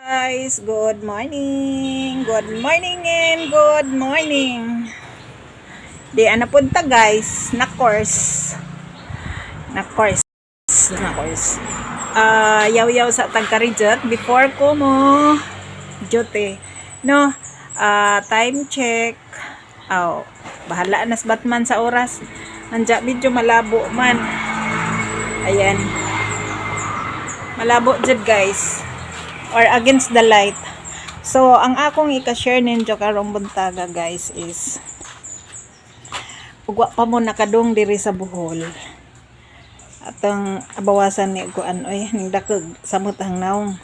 Guys, good morning. Good morning and good morning. Di ana punta guys, na course. Na course. Na course. Yaw-yaw sa tagkarijot before ko mo jote. No, time check. Bahala nas Batman sa oras. Anja medyo malabo man. Ayan. Malabo jud guys. Or against the light. So, ang akong ika-share ninyo karong buntaga guys is ugwa pa mo nakadong diri sa Bohol. Atong abawasan ni kuan oy ning dakog samot ang naong.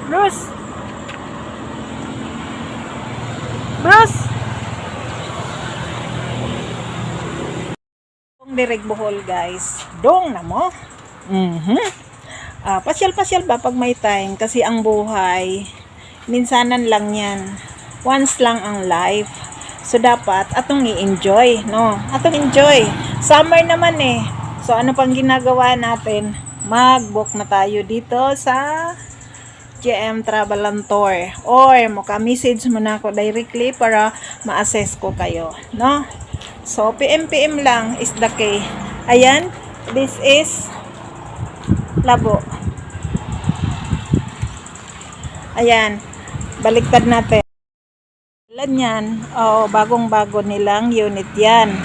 Bruce. Bruce. Direk Bohol guys, dong na mo. Pasyal-pasyal ba pag may time kasi ang buhay minsanan lang yan, once lang ang life, so dapat atong i-enjoy, no? Atong enjoy, summer naman eh. So ano pang ginagawa natin? Mag-book na tayo dito sa GM Travel and Tour, or maka-message mo na ako directly para ma-assess ko kayo, no? So, PM lang is the key. Ayan, this is labo. Ayan, baliktad natin. Ilan yan? Bagong-bago nilang unit yan.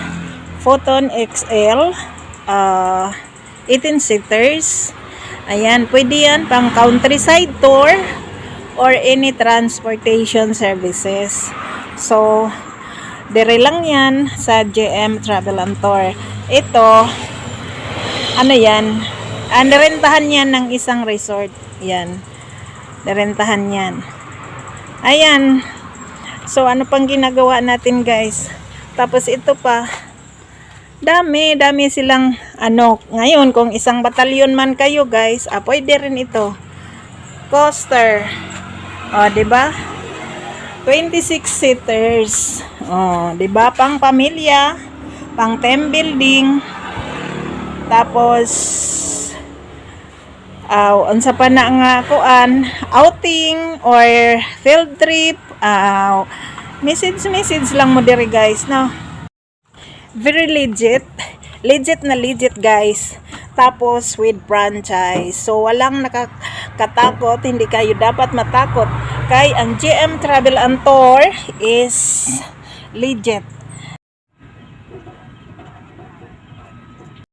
Photon XL, 18 seaters. Ayan, pwede yan pang countryside tour or any transportation services. So, dire lang yan sa GM Travel and Tour. Ito, ano yan? Narentahan yan ng isang resort. Yan. Narentahan yan. Ayan. So, ano pang ginagawa natin guys? Tapos ito pa. Dami silang, ngayon, kung isang batalyon man kayo guys, pwede rin ito. Coaster. Diba? 26 seaters. 'Di ba? Pang pamilya, pang team building. Tapos unsa pa na nga kuan, outing or field trip. Message lang mo diri guys, no? Very legit. Legit na legit guys. Tapos with franchise. So walang nakakatakot, hindi kayo dapat matakot. Kay ang GM Travel and Tour is legit.